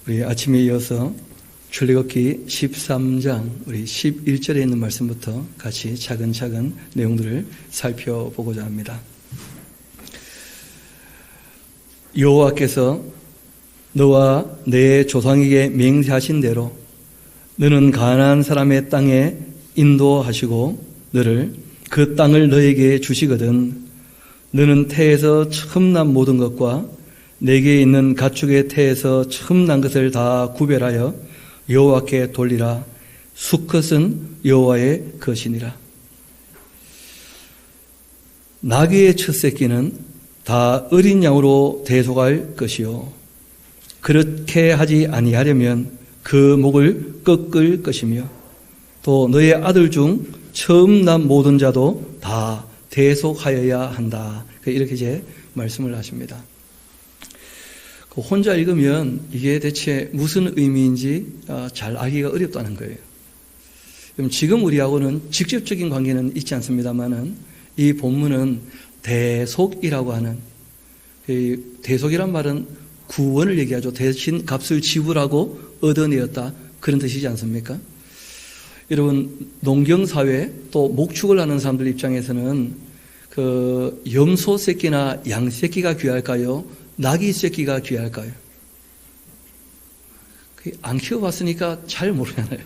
우리 아침에 이어서 출애굽기 13장 우리 11절에 있는 말씀부터 같이 차근차근 내용들을 살펴보고자 합니다. 여호와께서 너와 내 조상에게 맹세하신 대로 너는 가나안 사람의 땅에 인도하시고 너를 그 땅을 너에게 주시거든 너는 태에서 처음 난 모든 것과 내게 있는 가축의 태에서 처음 난 것을 다 구별하여 여호와께 돌리라. 수컷은 여호와의 것이니라. 나귀의 첫 새끼는 다 어린 양으로 대속할 것이요 그렇게 하지 아니하려면 그 목을 꺾을 것이며 또 너의 아들 중 처음 난 모든 자도 다 대속하여야 한다. 이렇게 이제 말씀을 하십니다. 혼자 읽으면 이게 대체 무슨 의미인지 잘 알기가 어렵다는 거예요. 지금 우리하고는 직접적인 관계는 있지 않습니다만은 이 본문은 대속이라고 하는, 대속이란 말은 구원을 얘기하죠. 대신 값을 지불하고 얻어내었다, 그런 뜻이지 않습니까? 여러분, 농경사회 또 목축을 하는 사람들 입장에서는 염소 새끼나 양 새끼가 귀할까요? 나귀 새끼가 귀할까요? 안 키워봤으니까 잘 모르잖아요.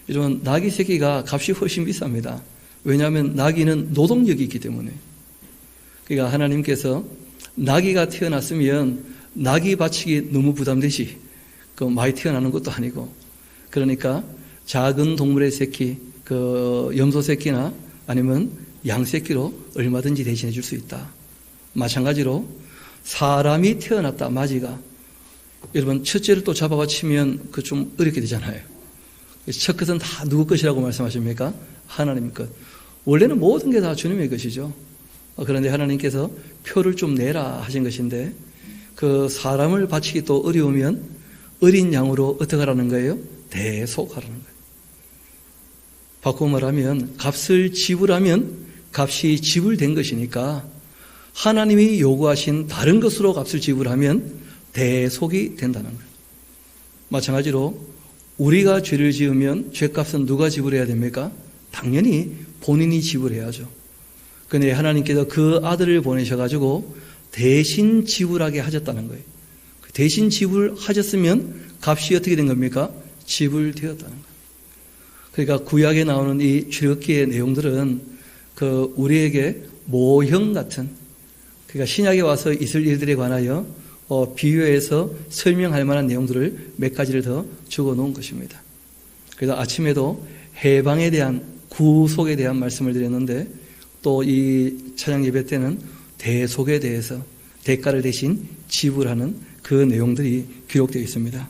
이런 나귀 새끼가 값이 훨씬 비쌉니다. 왜냐하면 나귀는 노동력이 있기 때문에. 그러니까 하나님께서 나귀가 태어났으면 나귀 바치기 너무 부담되지. 많이 태어나는 것도 아니고. 그러니까 작은 동물의 새끼, 염소 새끼나 아니면 양 새끼로 얼마든지 대신해 줄 수 있다. 마찬가지로 사람이 태어났다, 마지가. 여러분, 첫째를 또 잡아가 치면 좀 어렵게 되잖아요. 첫 것은 다 누구 것이라고 말씀하십니까? 하나님 것. 원래는 모든 게 다 주님의 것이죠. 그런데 하나님께서 표를 좀 내라 하신 것인데, 사람을 바치기 또 어려우면 어린 양으로 어떻게 하라는 거예요? 대속하라는 거예요. 바꾸어 말하면 값을 지불하면 값이 지불된 것이니까 하나님이 요구하신 다른 것으로 값을 지불하면 대속이 된다는 거예요. 마찬가지로 우리가 죄를 지으면 죄값은 누가 지불해야 됩니까? 당연히 본인이 지불해야죠. 그런데 하나님께서 그 아들을 보내셔가지고 대신 지불하게 하셨다는 거예요. 대신 지불하셨으면 값이 어떻게 된 겁니까? 지불되었다는 거예요. 그러니까 구약에 나오는 이 출애굽기의 내용들은 우리에게 모형 같은, 그러니까 신약에 와서 있을 일들에 관하여 비유해서 설명할 만한 내용들을 몇 가지를 더 적어 놓은 것입니다. 그래서 아침에도 해방에 대한, 구속에 대한 말씀을 드렸는데 또 이 찬양 예배 때는 대속에 대해서 대가를 대신 지불하는 그 내용들이 기록되어 있습니다.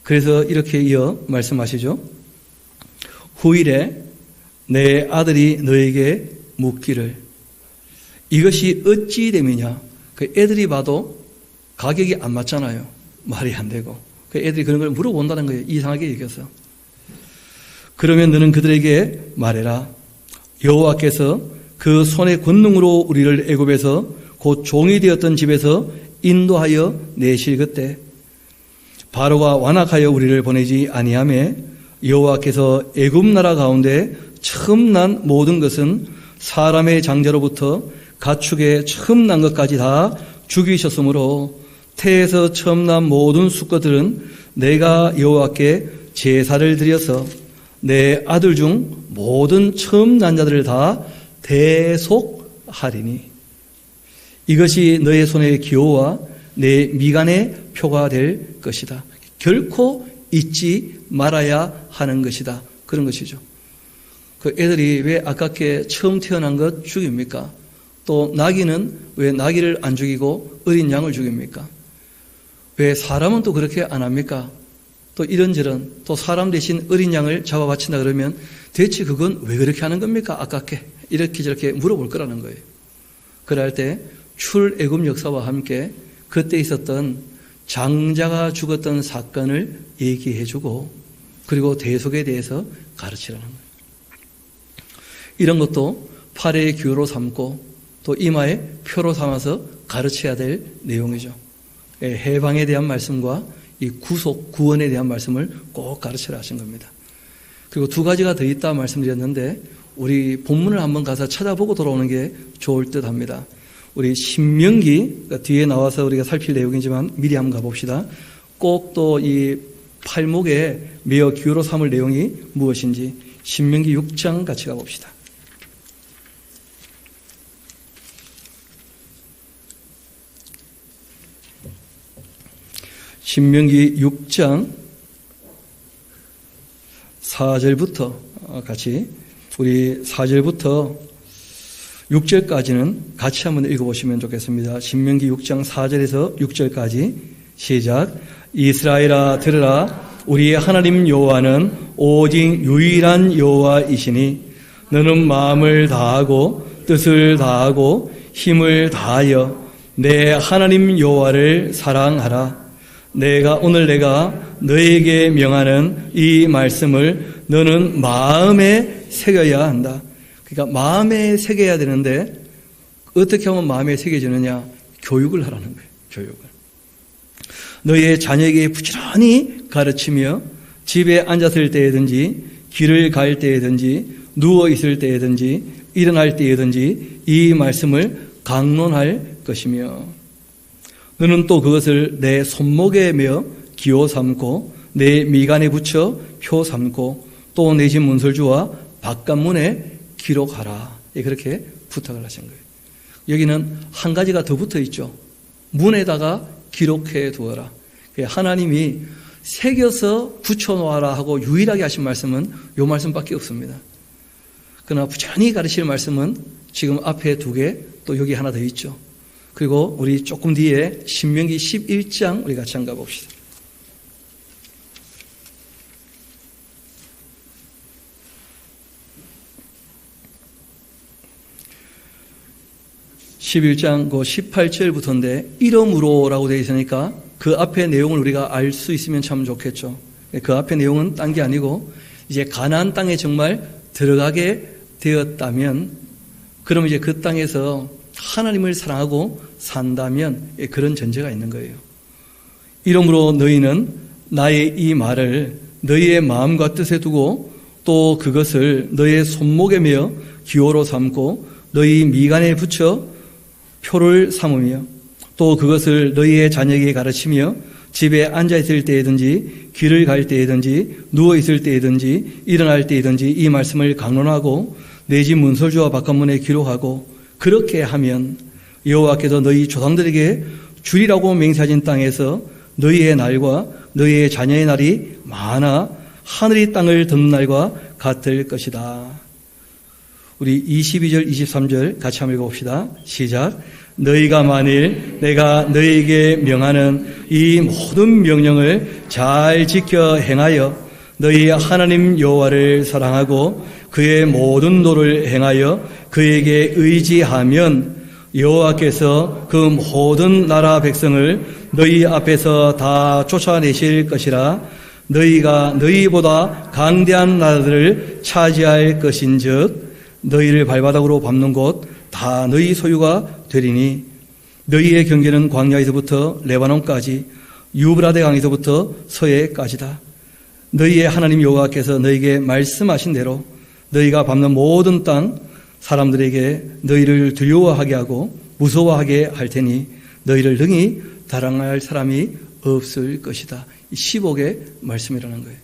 그래서 이렇게 이어 말씀하시죠. 후일에 내 아들이 너에게 묻기를 이것이 어찌 됨이냐. 애들이 봐도 가격이 안 맞잖아요. 말이 안 되고. 애들이 그런 걸 물어본다는 거예요. 이상하게 여겨서. 그러면 너는 그들에게 말해라. 여호와께서 그 손의 권능으로 우리를 애굽에서 곧 종이 되었던 집에서 인도하여 내실 그때 바로가 완악하여 우리를 보내지 아니하매 여호와께서 애굽 나라 가운데 처음 난 모든 것은 사람의 장자로부터 가축의 처음 난 것까지 다 죽이셨으므로 태에서 처음 난 모든 수컷들은 내가 여호와께 제사를 드려서 내 아들 중 모든 처음 난 자들을 다 대속하리니 이것이 너의 손의 기호와 내 미간의 표가 될 것이다. 결코 잊지 말아야 하는 것이다. 그런 것이죠. 애들이 왜 아깝게 처음 태어난 것 죽입니까? 또 나귀는 왜 나귀를 안 죽이고 어린 양을 죽입니까? 왜 사람은 또 그렇게 안 합니까? 또 이런저런 또 사람 대신 어린 양을 잡아 바친다 그러면 대체 그건 왜 그렇게 하는 겁니까? 아깝게 이렇게 저렇게 물어볼 거라는 거예요. 그럴 때 출애굽 역사와 함께 그때 있었던 장자가 죽었던 사건을 얘기해주고 그리고 대속에 대해서 가르치라는 거예요. 이런 것도 팔의 규로 삼고 또 이마의 표로 삼아서 가르쳐야 될 내용이죠. 해방에 대한 말씀과 이 구속, 구원에 대한 말씀을 꼭 가르치라 하신 겁니다. 그리고 두 가지가 더 있다 말씀드렸는데 우리 본문을 한번 가서 찾아보고 돌아오는 게 좋을 듯 합니다. 우리 신명기, 뒤에 나와서 우리가 살필 내용이지만 미리 한번 가봅시다. 꼭 또 이 팔목에 매어 기호로 삼을 내용이 무엇인지 신명기 6장 같이 가봅시다. 신명기 6장 4절부터 같이 우리 4절부터 6절까지는 같이 한번 읽어보시면 좋겠습니다. 신명기 6장 4절에서 6절까지 시작. 이스라엘아 들으라. 우리의 하나님 여호와는 오직 유일한 여호와이시니 너는 마음을 다하고 뜻을 다하고 힘을 다하여 내 하나님 여호와를 사랑하라. 오늘 내가 너에게 명하는 이 말씀을 너는 마음에 새겨야 한다. 그러니까 마음에 새겨야 되는데 어떻게 하면 마음에 새겨지느냐? 교육을 하라는 거예요. 교육을. 너의 자녀에게 부지런히 가르치며 집에 앉았을 때든지 길을 갈 때든지 누워 있을 때든지 일어날 때든지 이 말씀을 강론할 것이며 너는 또 그것을 내 손목에 메어 기호 삼고 내 미간에 붙여 표 삼고 또 내 집 문설주와 바깥문에 기록하라. 그렇게 부탁을 하신 거예요. 여기는 한 가지가 더 붙어 있죠. 문에다가 기록해 두어라. 하나님이 새겨서 붙여놓아라 하고 유일하게 하신 말씀은 이 말씀밖에 없습니다. 그러나 부지런히 가르치는 말씀은 지금 앞에 두 개, 또 여기 하나 더 있죠. 그리고 우리 조금 뒤에 신명기 11장 우리 같이 한번 가봅시다. (11장) 그 18절부터인데 이름으로라고 되어 있으니까 그 앞에 내용을 우리가 알 수 있으면 참 좋겠죠. 그 앞에 내용은 딴 게 아니고 이제 가나안 땅에 정말 들어가게 되었다면 그러면 이제 그 땅에서 하나님을 사랑하고 산다면 그런 전제가 있는 거예요. 이러므로 너희는 나의 이 말을 너희의 마음과 뜻에 두고 또 그것을 너희의 손목에 메어 기호로 삼고 너희 미간에 붙여 표를 삼으며 또 그것을 너희의 자녀에게 가르치며 집에 앉아있을 때든지 길을 갈 때든지 누워있을 때든지 일어날 때든지 이 말씀을 강론하고 내 집 문설주와 바깥문에 기록하고 그렇게 하면 여호와께서 너희 조상들에게 주리라고 맹세하신 땅에서 너희의 날과 너희의 자녀의 날이 많아 하늘이 땅을 덮는 날과 같을 것이다. 우리 22절 23절 같이 한번 읽어봅시다. 시작. 너희가 만일 내가 너희에게 명하는 이 모든 명령을 잘 지켜 행하여 너희 하나님 여호와를 사랑하고 그의 모든 도를 행하여 그에게 의지하면 여호와께서 그 모든 나라 백성을 너희 앞에서 다 쫓아내실 것이라. 너희가 너희보다 강대한 나라들을 차지할 것인즉 너희를 발바닥으로 밟는 곳 다 너희 소유가 되리니 너희의 경계는 광야에서부터 레바논까지 유브라데 강에서부터 서해까지다. 너희의 하나님 여호와께서 너희에게 말씀하신 대로 너희가 밟는 모든 땅 사람들에게 너희를 두려워하게 하고 무서워하게 할 테니 너희를 능히 다랑할 사람이 없을 것이다. 이 10억의 말씀이라는 거예요.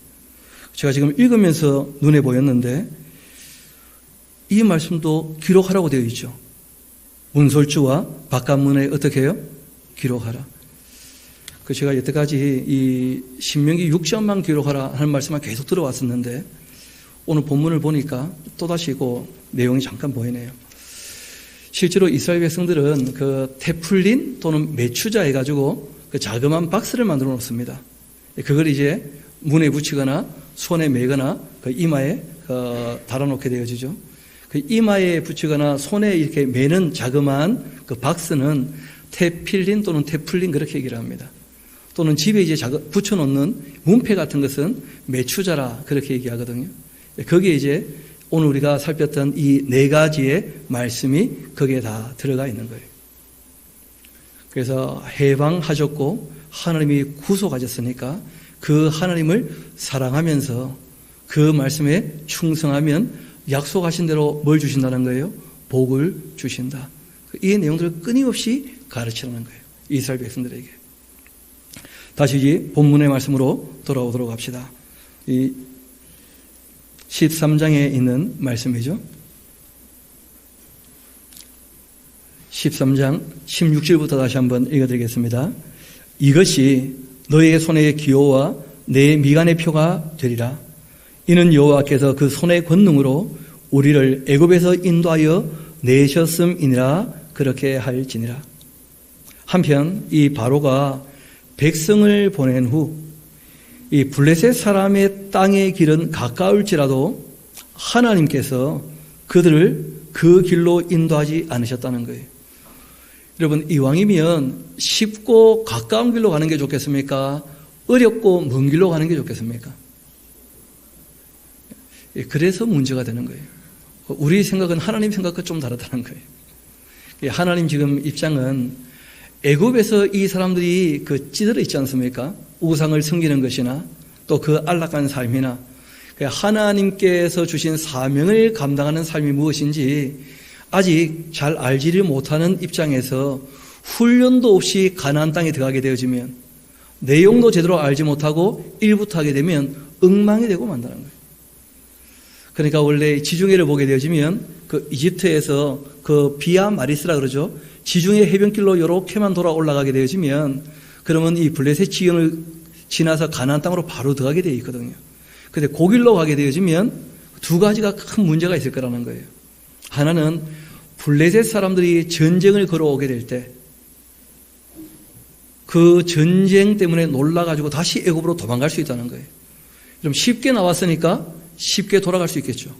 제가 지금 읽으면서 눈에 보였는데 이 말씀도 기록하라고 되어 있죠. 문설주와 바깥문에 어떻게 해요? 기록하라. 제가 여태까지 이 신명기 6장만 기록하라 하는 말씀만 계속 들어왔었는데 오늘 본문을 보니까 또다시 그 내용이 잠깐 보이네요. 실제로 이스라엘 백성들은 그 테플린 또는 메추자 해가지고 그 자그마한 박스를 만들어 놓습니다. 그걸 이제 문에 붙이거나 손에 매거나 그 이마에 달아놓게 되어지죠. 그 이마에 붙이거나 손에 이렇게 매는 자그마한 그 박스는 테필린 또는 테플린 그렇게 얘기를 합니다. 또는 집에 이제 붙여놓는 문패 같은 것은 메추자라 그렇게 얘기하거든요. 거기에 이제 오늘 우리가 살폈던 이 네 가지의 말씀이 거기에 다 들어가 있는 거예요. 그래서 해방하셨고 하나님이 구속하셨으니까 그 하나님을 사랑하면서 그 말씀에 충성하면 약속하신 대로 뭘 주신다는 거예요? 복을 주신다. 이 내용들을 끊임없이 가르치라는 거예요. 이스라엘 백성들에게. 다시 이 본문의 말씀으로 돌아오도록 합시다. 이 13장에 있는 말씀이죠. 13장 16절부터 다시 한번 읽어드리겠습니다. 이것이 너의 손의 기호와 내 미간의 표가 되리라. 이는 여호와께서 그 손의 권능으로 우리를 애굽에서 인도하여 내셨음이니라. 그렇게 할지니라. 한편 이 바로가 백성을 보낸 후 이 블레셋 사람의 땅의 길은 가까울지라도 하나님께서 그들을 그 길로 인도하지 않으셨다는 거예요. 여러분, 이왕이면 쉽고 가까운 길로 가는 게 좋겠습니까? 어렵고 먼 길로 가는 게 좋겠습니까? 그래서 문제가 되는 거예요. 우리 생각은 하나님 생각과 좀 다르다는 거예요. 하나님 지금 입장은 애굽에서 이 사람들이 그 찌들어 있지 않습니까? 우상을 섬기는 것이나 또 그 안락한 삶이나 하나님께서 주신 사명을 감당하는 삶이 무엇인지 아직 잘 알지를 못하는 입장에서 훈련도 없이 가나안 땅에 들어가게 되어지면 내용도 제대로 알지 못하고 일부터 하게 되면 엉망이 되고 만다는 거예요. 그러니까 원래 지중해를 보게 되어지면 그 이집트에서 그 비아 마리스라 그러죠. 지중해 해변길로 이렇게만 돌아 올라가게 되어지면 그러면 이 블레셋 지형을 지나서 가나안 땅으로 바로 들어가게 되어 있거든요. 근데 그 길로 가게 되어지면 두 가지가 큰 문제가 있을 거라는 거예요. 하나는 블레셋 사람들이 전쟁을 걸어오게 될 때 그 전쟁 때문에 놀라가지고 다시 애굽으로 도망갈 수 있다는 거예요. 좀 쉽게 나왔으니까 쉽게 돌아갈 수 있겠죠.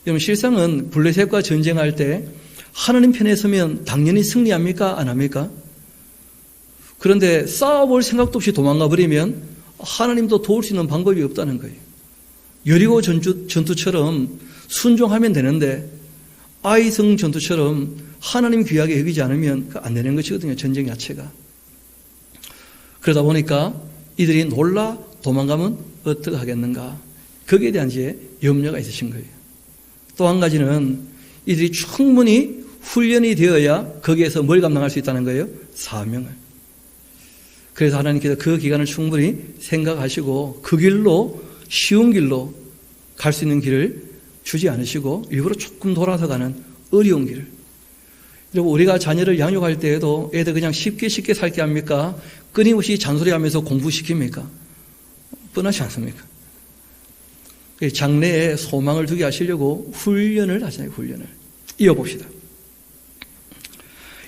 여러분, 실상은 블레셋과 전쟁할 때 하나님 편에 서면 당연히 승리합니까? 안 합니까? 그런데 싸워볼 생각도 없이 도망가 버리면 하나님도 도울 수 있는 방법이 없다는 거예요. 여리고 전투처럼 순종하면 되는데 아이성 전투처럼 하나님 귀하게 여기지 않으면 안 되는 것이거든요. 전쟁 자체가. 그러다 보니까 이들이 놀라 도망가면 어떻게 하겠는가. 거기에 대한 이제 염려가 있으신 거예요. 또 한 가지는 이들이 충분히 훈련이 되어야 거기에서 뭘 감당할 수 있다는 거예요? 사명을. 그래서 하나님께서 그 기간을 충분히 생각하시고 그 길로, 쉬운 길로 갈 수 있는 길을 주지 않으시고 일부러 조금 돌아서 가는 어려운 길을. 그리고 우리가 자녀를 양육할 때에도 애들 그냥 쉽게 살게 합니까? 끊임없이 잔소리하면서 공부시킵니까? 뻔하지 않습니까? 장래에 소망을 두게 하시려고 훈련을 하잖아요. 훈련을. 이어봅시다.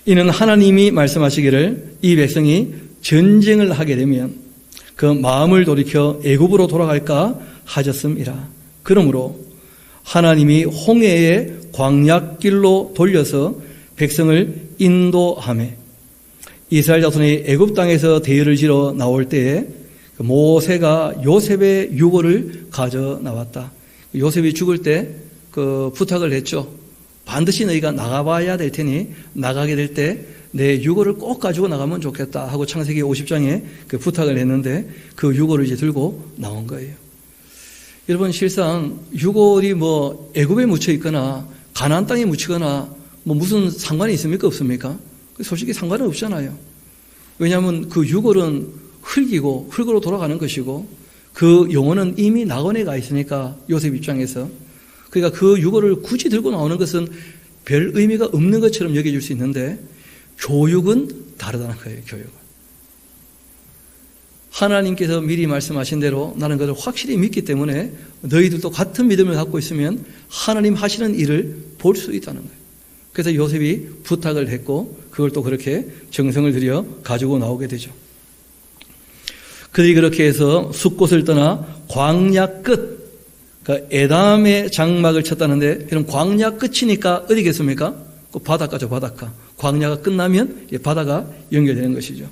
이는 하나님이 말씀하시기를 이 백성이 전쟁을 하게 되면 그 마음을 돌이켜 애굽으로 돌아갈까 하셨음이라. 그러므로 하나님이 홍해의 광야길로 돌려서 백성을 인도하매 이스라엘 자손이 애굽 땅에서 대열을 지러 나올 때에 모세가 요셉의 유고를 가져 나왔다. 요셉이 죽을 때 그 부탁을 했죠. 반드시 너희가 나가봐야 될 테니 나가게 될 때 내 유고를 꼭 가지고 나가면 좋겠다 하고 창세기 50장에 그 부탁을 했는데 그 유고를 이제 들고 나온 거예요. 여러분, 실상 유골이 뭐 애굽에 묻혀 있거나 가나안 땅에 묻히거나 뭐 무슨 상관이 있습니까? 없습니까? 솔직히 상관은 없잖아요. 왜냐하면 그 유골은 흙이고 흙으로 돌아가는 것이고 그 영혼은 이미 낙원에 가 있으니까 요셉 입장에서. 그러니까 그 유골을 굳이 들고 나오는 것은 별 의미가 없는 것처럼 여겨질 수 있는데 교육은 다르다는 거예요. 교육은. 하나님께서 미리 말씀하신 대로 나는 그걸 확실히 믿기 때문에 너희들도 같은 믿음을 갖고 있으면 하나님 하시는 일을 볼 수 있다는 거예요. 그래서 요셉이 부탁을 했고 그걸 또 그렇게 정성을 들여 가지고 나오게 되죠. 그들이 그렇게 해서 숲곳을 떠나 광야 끝, 그러니까 에담의 장막을 쳤다는데 그럼 광야 끝이니까 어디겠습니까? 그 바닷가죠. 바닷가. 광야가 끝나면 바다가 연결되는 것이죠.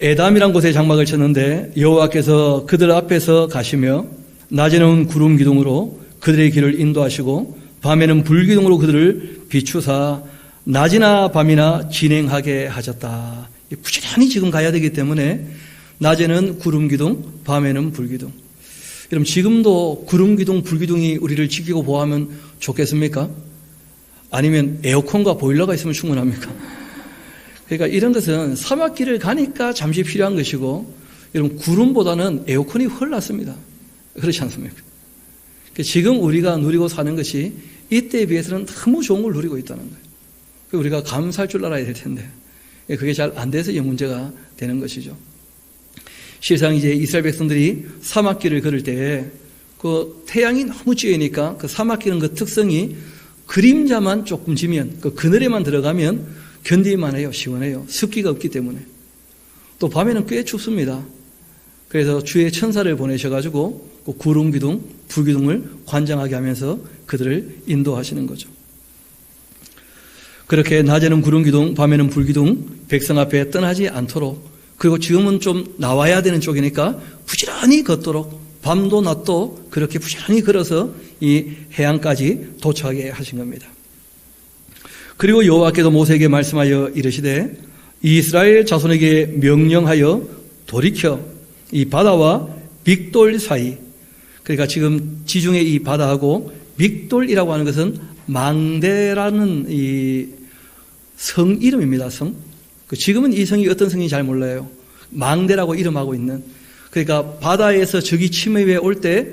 에담이란 곳에 장막을 쳤는데 여호와께서 그들 앞에서 가시며 낮에는 구름 기둥으로 그들의 길을 인도하시고 밤에는 불 기둥으로 그들을 비추사 낮이나 밤이나 진행하게 하셨다. 부지런히 지금 가야 되기 때문에 낮에는 구름기둥, 밤에는 불기둥. 여러분 지금도 구름기둥, 불기둥이 우리를 지키고 보호하면 좋겠습니까? 아니면 에어컨과 보일러가 있으면 충분합니까? 그러니까 이런 것은 사막길을 가니까 잠시 필요한 것이고, 여러분 구름보다는 에어컨이 훨 낫습니다. 그렇지 않습니까? 지금 우리가 누리고 사는 것이 이때에 비해서는 너무 좋은 걸 누리고 있다는 거예요. 우리가 감사할 줄 알아야 될 텐데 그게 잘 안 돼서 이 문제가 되는 것이죠. 실상 이제 이스라엘 백성들이 사막길을 걸을 때 그 태양이 너무 쬐니까 그 사막길은 그 특성이 그림자만 조금 지면 그 그늘에만 들어가면 견디만 해요. 시원해요. 습기가 없기 때문에. 또 밤에는 꽤 춥습니다. 그래서 주의 천사를 보내셔가지고 그 구름기둥, 불기둥을 관장하게 하면서 그들을 인도하시는 거죠. 그렇게 낮에는 구름기둥, 밤에는 불기둥, 백성 앞에 떠나지 않도록, 그리고 지금은 좀 나와야 되는 쪽이니까 부지런히 걷도록 밤도 낮도 그렇게 부지런히 걸어서 이 해안까지 도착하게 하신 겁니다. 그리고 여호와께서 모세에게 말씀하여 이르시되 이스라엘 자손에게 명령하여 돌이켜 이 바다와 믹돌 사이, 그러니까 지금 지중해 이 바다하고 믹돌이라고 하는 것은 망대라는 이 성 이름입니다. 성. 지금은 이 성이 어떤 성인지 잘 몰라요. 망대라고 이름하고 있는. 그러니까 바다에서 적이 침입해 올 때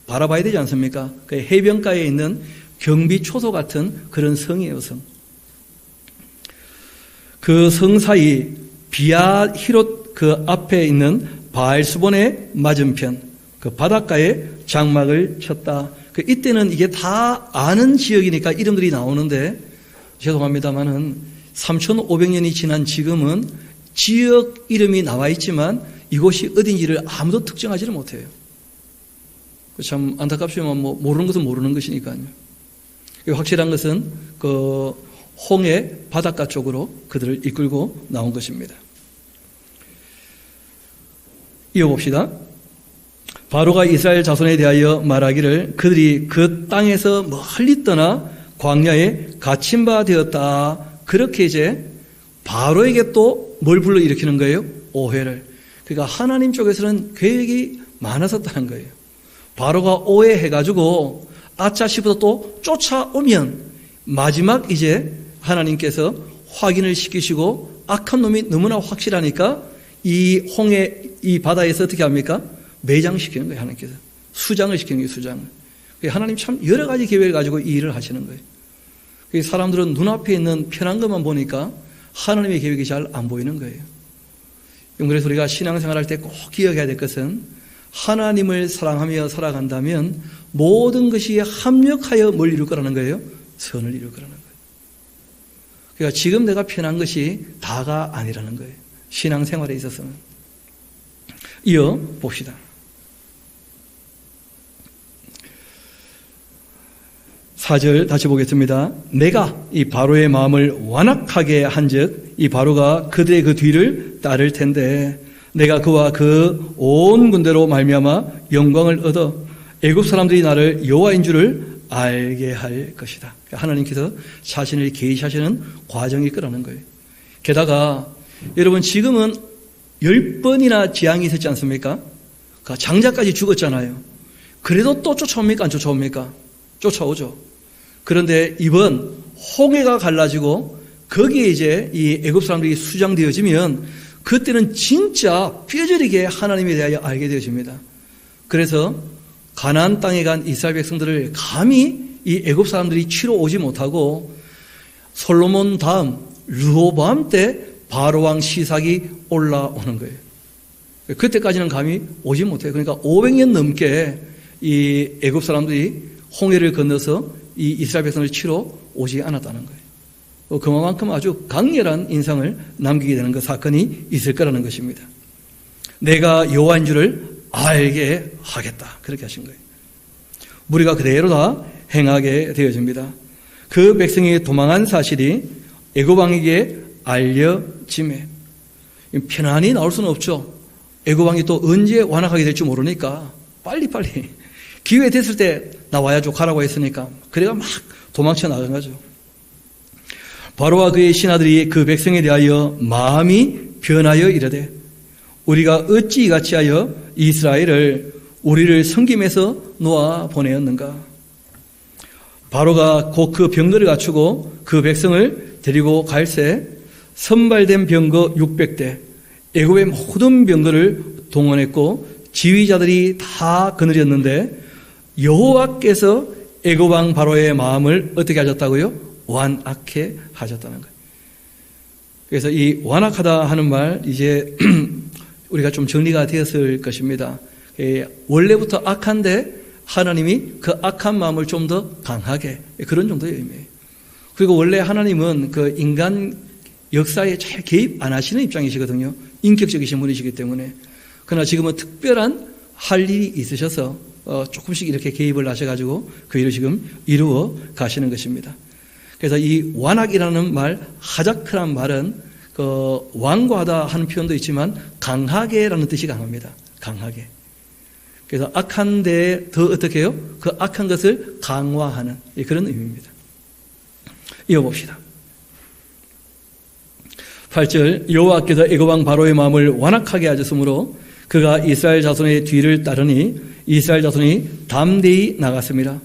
바라봐야 되지 않습니까? 그 해변가에 있는 경비초소 같은 그런 성이에요. 성. 그 성 사이 비아 히롯 그 앞에 있는 바알수본의 맞은편 그 바닷가에 장막을 쳤다. 이때는 이게 다 아는 지역이니까 이름들이 나오는데, 죄송합니다만은 3,500년이 지난 지금은 지역 이름이 나와 있지만 이곳이 어딘지를 아무도 특정하지를 못해요. 참 안타깝지만 모르는 것은 모르는 것이니까요. 확실한 것은 그 홍해 바닷가 쪽으로 그들을 이끌고 나온 것입니다. 이어봅시다. 바로가 이스라엘 자손에 대하여 말하기를 그들이 그 땅에서 멀리 떠나 광야에 갇힌 바 되었다. 그렇게 이제 바로에게 또 뭘 불러일으키는 거예요? 오해를. 그러니까 하나님 쪽에서는 계획이 많았었다는 거예요. 바로가 오해해가지고 아차 싶어서 또 쫓아오면 마지막 이제 하나님께서 확인을 시키시고 악한 놈이 너무나 확실하니까 이 홍해 이 바다에서 어떻게 합니까? 매장시키는 거예요. 하나님께서 수장을 시키는 거예요. 수장을. 하나님 참 여러 가지 계획을 가지고 이 일을 하시는 거예요. 사람들은 눈앞에 있는 편한 것만 보니까 하나님의 계획이 잘 안 보이는 거예요. 그래서 우리가 신앙생활할 때 꼭 기억해야 될 것은 하나님을 사랑하며 살아간다면 모든 것이 합력하여 뭘 이룰 거라는 거예요? 선을 이룰 거라는 거예요. 그러니까 지금 내가 편한 것이 다가 아니라는 거예요. 신앙생활에 있어서는. 이어 봅시다. 4절 다시 보겠습니다. 내가 이 바로의 마음을 완악하게 한즉 이 바로가 그들의 그 뒤를 따를 텐데 내가 그와 그 온 군대로 말미암아 영광을 얻어 애굽 사람들이 나를 여호와인 줄을 알게 할 것이다. 하나님께서 자신을 계시하시는 과정이 있거라는 거예요. 게다가 여러분 지금은 10번이나 재앙이 있었지 않습니까? 장자까지 죽었잖아요. 그래도 또 쫓아옵니까? 안 쫓아옵니까? 쫓아오죠. 그런데 이번 홍해가 갈라지고 거기에 이제 이 애굽 사람들이 수장되어지면 그때는 진짜 뼈저리게 하나님에 대하여 알게 되어집니다. 그래서 가나안 땅에 간 이스라엘 백성들을 감히 이 애굽 사람들이 치러 오지 못하고 솔로몬 다음 르호보암 때 바로 왕 시삭이 올라오는 거예요. 그때까지는 감히 오지 못해요. 그러니까 500년 넘게 이 애굽 사람들이 홍해를 건너서 이 이스라엘 백성을 치러 오지 않았다는 거예요. 그만큼 아주 강렬한 인상을 남기게 되는 그 사건이 있을 거라는 것입니다. 내가 여호와인 줄을 알게 하겠다. 그렇게 하신 거예요. 무리가 그대로 다 행하게 되어집니다. 그 백성이 도망한 사실이 애굽 왕에게 알려짐에 편안히 나올 수는 없죠. 애굽 왕이 또 언제 완악하게 될지 모르니까 빨리빨리 기회 됐을 때 나와야죠. 가라고 했으니까. 그래가 막 도망쳐 나간 거죠. 바로와 그의 신하들이 그 백성에 대하여 마음이 변하여 이르되 우리가 어찌 이같이 하여 이스라엘을 우리를 섬김에서 놓아 보내었는가. 바로가 곧 그 병거를 갖추고 그 백성을 데리고 갈새 선발된 병거 600대 애굽의 모든 병거를 동원했고 지휘자들이 다 거느렸는데 여호와께서 애굽 왕 바로의 마음을 어떻게 하셨다고요? 완악해 하셨다는 거예요. 그래서 이 완악하다 하는 말 이제 우리가 좀 정리가 되었을 것입니다. 원래부터 악한데 하나님이 그 악한 마음을 좀 더 강하게, 그런 정도의 의미예요. 그리고 원래 하나님은 그 인간 역사에 잘 개입 안 하시는 입장이시거든요. 인격적이신 분이시기 때문에. 그러나 지금은 특별한 할 일이 있으셔서 조금씩 이렇게 개입을 하셔가지고 그 일을 지금 이루어 가시는 것입니다. 그래서 이 완악이라는 말, 하자크란 말은 그 완고하다 하는 표현도 있지만 강하게라는 뜻이 강합니다. 강하게. 그래서 악한데 더 어떻게 해요? 그 악한 것을 강화하는 그런 의미입니다. 이어봅시다. 8절 여호와께서 애굽 왕 바로의 마음을 완악하게 하셨으므로 그가 이스라엘 자손의 뒤를 따르니 이스라엘 자손이 담대히 나갔습니다.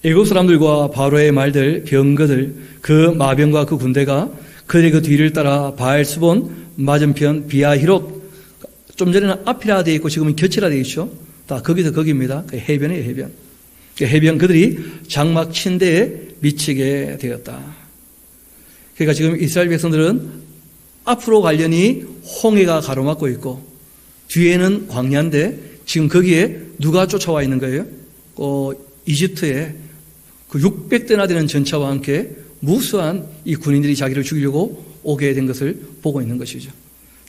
애굽 사람들과 바로의 말들, 병거들, 그 마병과 그 군대가 그들의 그 뒤를 따라 바알수본 맞은편 비아히롯, 좀 전에는 앞이라 되어 있고 지금은 곁이라 되어 있죠. 다 거기서 거기입니다. 그 해변이에요, 해변. 그 해변 그들이 장막 침대에 미치게 되었다. 그러니까 지금 이스라엘 백성들은 앞으로 가려니 홍해가 가로막고 있고 뒤에는 광야인데 지금 거기에 누가 쫓아와 있는 거예요? 이집트에 그 600대나 되는 전차와 함께 무수한 이 군인들이 자기를 죽이려고 오게 된 것을 보고 있는 것이죠.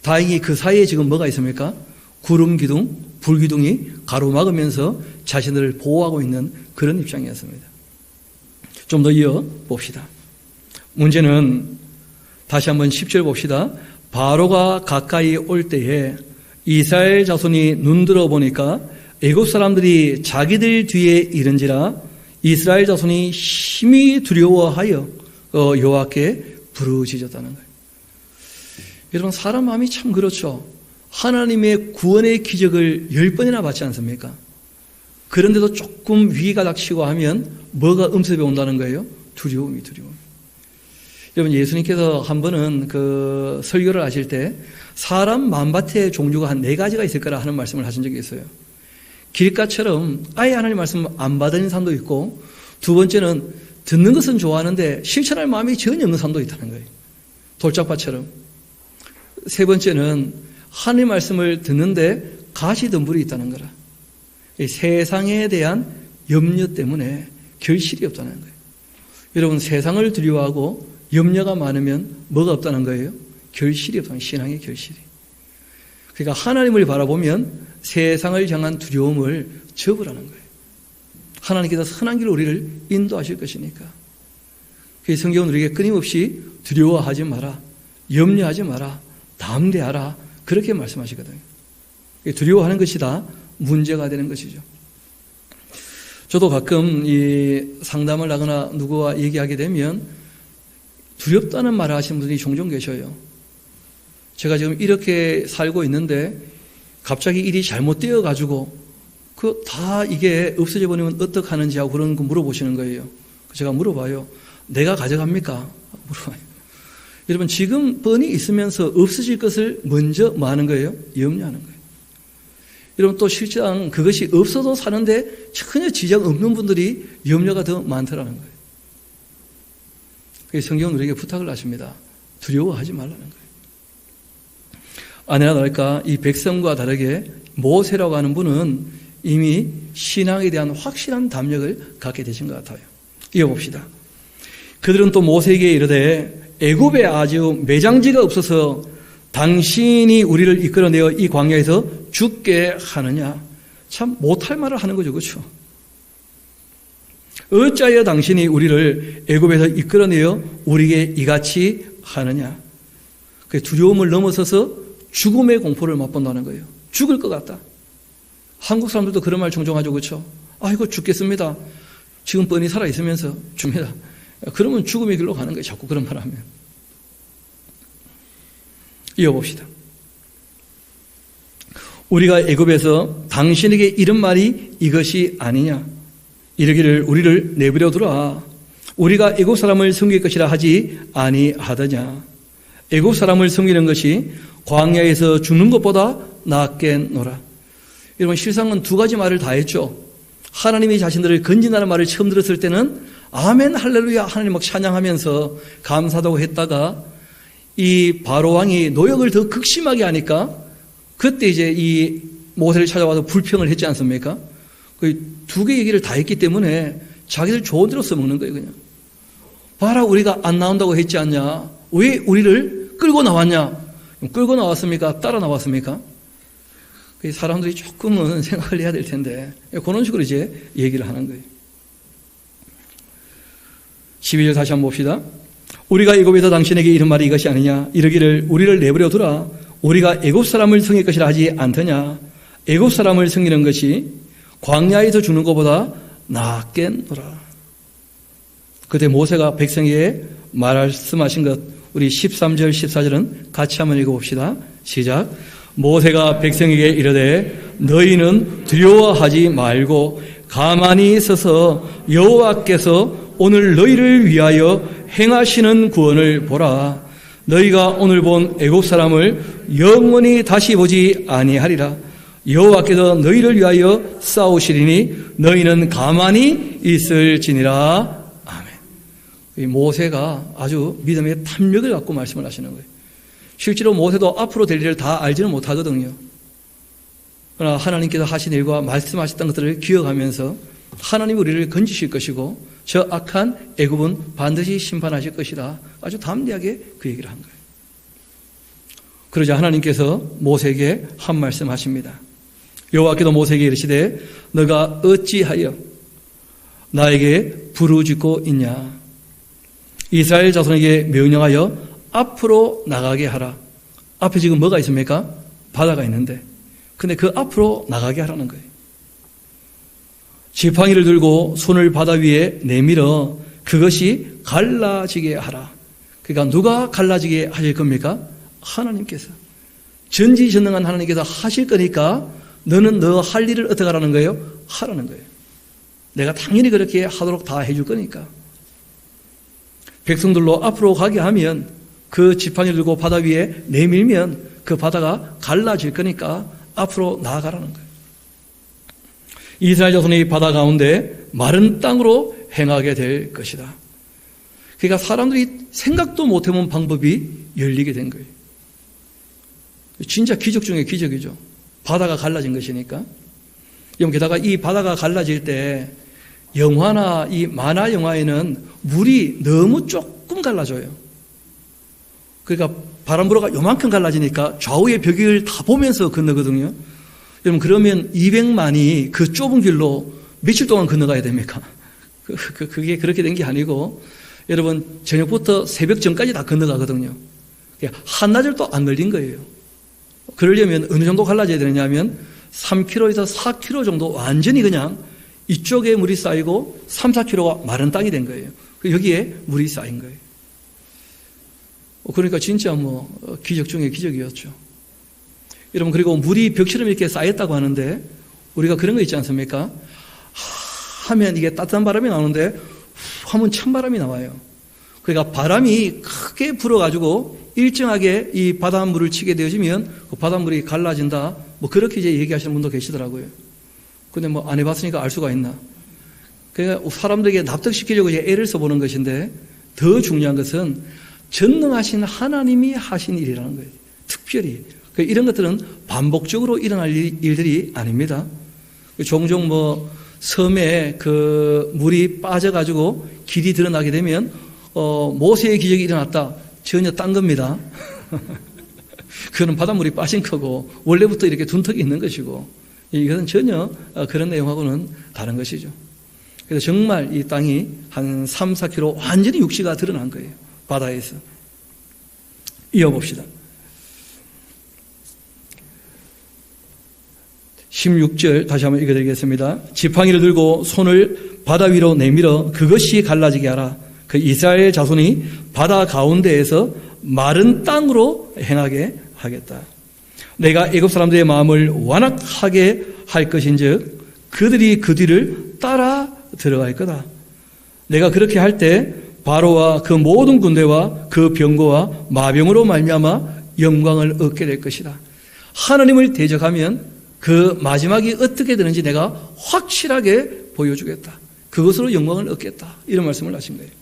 다행히 그 사이에 지금 뭐가 있습니까? 구름 기둥, 불 기둥이 가로막으면서 자신들을 보호하고 있는 그런 입장이었습니다. 좀 더 이어 봅시다. 문제는 다시 한번 10절 봅시다. 바로가 가까이 올 때에 이스라엘 자손이 눈들어 보니까 애굽 사람들이 자기들 뒤에 이른지라 이스라엘 자손이 심히 두려워하여 여호와께 부르짖었다는 거예요. 여러분, 사람 마음이 참 그렇죠. 하나님의 구원의 기적을 10번이나 받지 않습니까? 그런데도 조금 위기가 닥치고 하면 뭐가 음습해 온다는 거예요? 두려움. 여러분, 예수님께서 한 번은 그 설교를 하실 때 사람 마음밭의 종류가 한 4가지가 있을 거라 하는 말씀을 하신 적이 있어요. 길가처럼 아예 하나님 말씀 안 받는 사람도 있고, 두 번째는 듣는 것은 좋아하는데 실천할 마음이 전혀 없는 사람도 있다는 거예요. 돌짝밭처럼. 세 번째는 하나님 말씀을 듣는데 가시덤불이 있다는 거라. 세상에 대한 염려 때문에 결실이 없다는 거예요. 여러분, 세상을 두려워하고 염려가 많으면 뭐가 없다는 거예요? 결실이 없다는 거예요. 신앙의 결실이. 그러니까 하나님을 바라보면 세상을 향한 두려움을 접으라는 거예요. 하나님께서 선한 길로 우리를 인도하실 것이니까. 그래서 성경은 우리에게 끊임없이 두려워하지 마라, 염려하지 마라, 담대하라, 그렇게 말씀하시거든요. 두려워하는 것이 다 문제가 되는 것이죠. 저도 가끔 이 상담을 하거나 누구와 얘기하게 되면 두렵다는 말을 하시는 분들이 종종 계셔요. 제가 지금 이렇게 살고 있는데 갑자기 일이 잘못되어 가지고 다 이게 없어져 버리면 어떡하는지 하고 그런 거 물어보시는 거예요. 제가 물어봐요. 내가 가져갑니까? 물어봐요. 여러분, 지금 뻔히 있으면서 없어질 것을 먼저 뭐 하는 거예요? 염려하는 거예요. 여러분, 또 실상 그것이 없어도 사는데 전혀 지장 없는 분들이 염려가 더 많더라는 거예요. 그래서 성경은 우리에게 부탁을 하십니다. 두려워하지 말라는 거예요. 아니나 다를까 이 백성과 다르게 모세라고 하는 분은 이미 신앙에 대한 확실한 담력을 갖게 되신 것 같아요. 이어봅시다. 그들은 또 모세에게 이르되 애굽에 아주 매장지가 없어서 당신이 우리를 이끌어내어 이 광야에서 죽게 하느냐. 참 못할 말을 하는 거죠. 그렇죠? 어찌하여 당신이 우리를 애굽에서 이끌어내어 우리에게 이같이 하느냐. 그 두려움을 넘어서서 죽음의 공포를 맛본다는 거예요. 죽을 것 같다. 한국 사람들도 그런 말 종종 하죠. 그렇죠? 아이고 죽겠습니다. 지금 뻔히 살아있으면서 줍니다. 그러면 죽음의 길로 가는 거예요. 자꾸 그런 말 하면. 이어봅시다. 우리가 애굽에서 당신에게 이런 말이 이것이 아니냐. 이르기를 우리를 내버려 두라. 우리가 애굽 사람을 섬길 것이라 하지 아니하더냐. 애굽 사람을 섬기는 것이 광야에서 죽는 것보다 낫겠노라. 여러분, 실상은 두 가지 말을 다 했죠. 하나님이 자신들을 건진하는 말을 처음 들었을 때는 아멘 할렐루야 하나님 막 찬양하면서 감사하다고 했다가 이 바로 왕이 노역을 더 극심하게 하니까 그때 이제 이 모세를 찾아와서 불평을 했지 않습니까? 그 두 개 얘기를 다 했기 때문에 자기들 좋은 대로 써먹는 거예요. 그냥 봐라, 우리가 안 나온다고 했지 않냐. 왜 우리를 끌고 나왔냐. 끌고 나왔습니까? 따라 나왔습니까? 사람들이 조금은 생각을 해야 될 텐데 그런 식으로 이제 얘기를 하는 거예요. 12절 다시 한번 봅시다. 우리가 애굽에서 당신에게 이런 말이 이것이 아니냐. 이르기를 우리를 내버려 두라. 우리가 애굽 사람을 섬길 것이라 하지 않더냐. 애굽 사람을 섬기는 것이 광야에서 죽는 것보다 낫겠노라. 그때 모세가 백성에게 말씀하신 것, 우리 13절 14절은 같이 한번 읽어봅시다. 시작. 모세가 백성에게 이르되 너희는 두려워하지 말고 가만히 서서 여호와께서 오늘 너희를 위하여 행하시는 구원을 보라. 너희가 오늘 본 애굽 사람을 영원히 다시 보지 아니하리라. 여호와께서 너희를 위하여 싸우시리니 너희는 가만히 있을지니라. 아멘. 이 모세가 아주 믿음의 탐욕을 갖고 말씀을 하시는 거예요. 실제로 모세도 앞으로 될 일을 다 알지는 못하거든요. 그러나 하나님께서 하신 일과 말씀하셨던 것들을 기억하면서 하나님 우리를 건지실 것이고 저 악한 애굽은 반드시 심판하실 것이다. 아주 담대하게 그 얘기를 한 거예요. 그러자 하나님께서 모세에게 한 말씀 하십니다. 여호와께서 모세에게 이르시되 너가 어찌하여 나에게 부르짖고 있냐. 이스라엘 자손에게 명령하여 앞으로 나가게 하라. 앞에 지금 뭐가 있습니까? 바다가 있는데 근데 그 앞으로 나가게 하라는 거예요. 지팡이를 들고 손을 바다 위에 내밀어 그것이 갈라지게 하라. 그러니까 누가 갈라지게 하실 겁니까? 하나님께서. 전지전능한 하나님께서 하실 거니까 너는 너 할 일을 어떻게 하라는 거예요? 하라는 거예요. 내가 당연히 그렇게 하도록 다 해줄 거니까. 백성들로 앞으로 가게 하면 그 지팡이를 들고 바다 위에 내밀면 그 바다가 갈라질 거니까 앞으로 나아가라는 거예요. 이스라엘 자손이 바다 가운데 마른 땅으로 행하게 될 것이다. 그러니까 사람들이 생각도 못 해본 방법이 열리게 된 거예요. 진짜 기적 중에 기적이죠. 바다가 갈라진 것이니까. 게다가 이 바다가 갈라질 때 영화나 이 만화 영화에는 물이 너무 조금 갈라져요. 그러니까 바람 불어가 요만큼 갈라지니까 좌우의 벽을 다 보면서 건너거든요. 여러분, 그러면 200만이 그 좁은 길로 며칠 동안 건너가야 됩니까? 그게 그렇게 된 게 아니고, 여러분, 저녁부터 새벽 전까지 다 건너가거든요. 한나절도 안 걸린 거예요. 그러려면 어느 정도 갈라져야 되느냐면 3km에서 4km 정도 완전히 그냥 이쪽에 물이 쌓이고 3, 4km가 마른 땅이 된 거예요. 여기에 물이 쌓인 거예요. 그러니까 진짜 기적 중에 기적이었죠. 여러분, 그리고 물이 벽처럼 이렇게 쌓였다고 하는데 우리가 그런 거 있지 않습니까? 하면 이게 따뜻한 바람이 나오는데 하면 찬바람이 나와요. 그러니까 바람이 크게 불어가지고 일정하게 이 바닷물을 치게 되어지면 그 바닷물이 갈라진다. 그렇게 이제 얘기하시는 분도 계시더라고요. 근데 안 해봤으니까 알 수가 있나. 그러니까 사람들에게 납득시키려고 이제 애를 써보는 것인데 더 중요한 것은 전능하신 하나님이 하신 일이라는 거예요. 특별히. 이런 것들은 반복적으로 일어날 일들이 아닙니다. 종종 섬에 그 물이 빠져가지고 길이 드러나게 되면 모세의 기적이 일어났다. 전혀 딴 겁니다. 그거는 바닷물이 빠진 거고 원래부터 이렇게 둔턱이 있는 것이고 이것은 전혀 그런 내용하고는 다른 것이죠. 그래서 정말 이 땅이 한 3, 4km 완전히 육지가 드러난 거예요. 바다에서. 이어봅시다. 16절 다시 한번 읽어드리겠습니다. 지팡이를 들고 손을 바다 위로 내밀어 그것이 갈라지게 하라. 그 이스라엘 자손이 바다 가운데에서 마른 땅으로 행하게 하겠다. 내가 애굽 사람들의 마음을 완악하게 할 것인즉 그들이 그 뒤를 따라 들어갈 거다. 내가 그렇게 할 때 바로와 그 모든 군대와 그 병거와 마병으로 말미암아 영광을 얻게 될 것이다. 하나님을 대적하면 그 마지막이 어떻게 되는지 내가 확실하게 보여주겠다. 그것으로 영광을 얻겠다. 이런 말씀을 하신 거예요.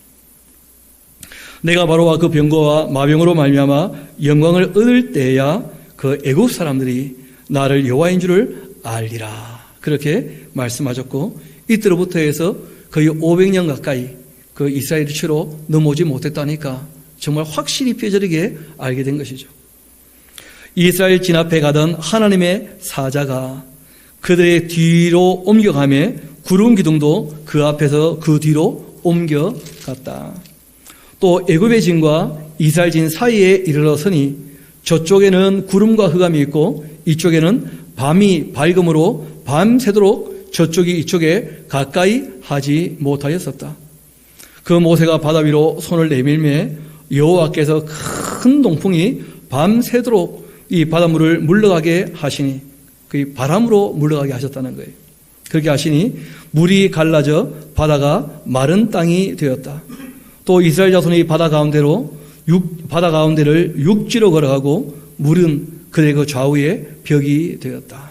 내가 바로와 그 병거와 마병으로 말미암아 영광을 얻을 때야 그 애굽 사람들이 나를 여호와인 줄을 알리라. 그렇게 말씀하셨고 이때로부터 해서 거의 500년 가까이 그 이스라엘이 채로 넘어오지 못했다니까 정말 확실히 뼈저리게 알게 된 것이죠. 이스라엘 진 앞에 가던 하나님의 사자가 그들의 뒤로 옮겨가며 구름 기둥도 그 앞에서 그 뒤로 옮겨갔다. 또 애굽의 진과 이스라엘 진 사이에 이르러서니 저쪽에는 구름과 흑암이 있고 이쪽에는 밤이 밝음으로 밤새도록 저쪽이 이쪽에 가까이 하지 못하였었다. 그 모세가 바다 위로 손을 내밀매 여호와께서 큰 동풍이 밤새도록 이 바닷물을 물러가게 하시니 그 바람으로 물러가게 하셨다는 거예요. 그렇게 하시니 물이 갈라져 바다가 마른 땅이 되었다. 또 이스라엘 자손이 바다 가운데를 육지로 걸어가고 물은 그들의 그 좌우에 벽이 되었다.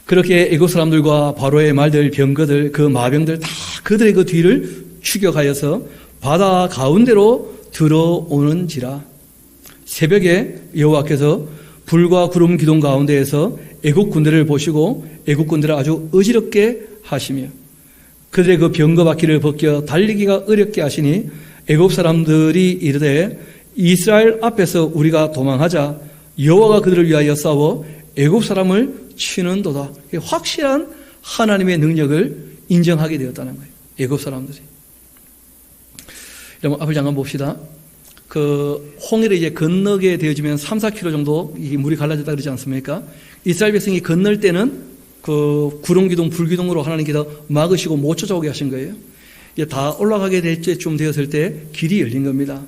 그렇게 애굽 사람들과 바로의 말들, 병거들, 그 마병들 다 그들의 그 뒤를 추격하여서 바다 가운데로 들어오는지라. 새벽에 여호와께서 불과 구름 기둥 가운데에서 애굽 군대를 보시고 애굽 군대를 아주 어지럽게 하시며 그들의 그 병거 바퀴를 벗겨 달리기가 어렵게 하시니 애굽 사람들이 이르되 이스라엘 앞에서 우리가 도망하자 여호와가 그들을 위하여 싸워 애굽 사람을 치는도다. 확실한 하나님의 능력을 인정하게 되었다는 거예요. 애굽 사람들이. 여러분 앞을 잠깐 봅시다. 그 홍해를 이제 건너게 되어지면 3, 4km 정도 이 물이 갈라졌다 그러지 않습니까? 이스라엘 백성이 건널 때는 그 구름기둥, 불기둥으로 하나님께서 막으시고 못 쫓아오게 하신 거예요. 이제 다 올라가게 될 때쯤 되었을 때 길이 열린 겁니다.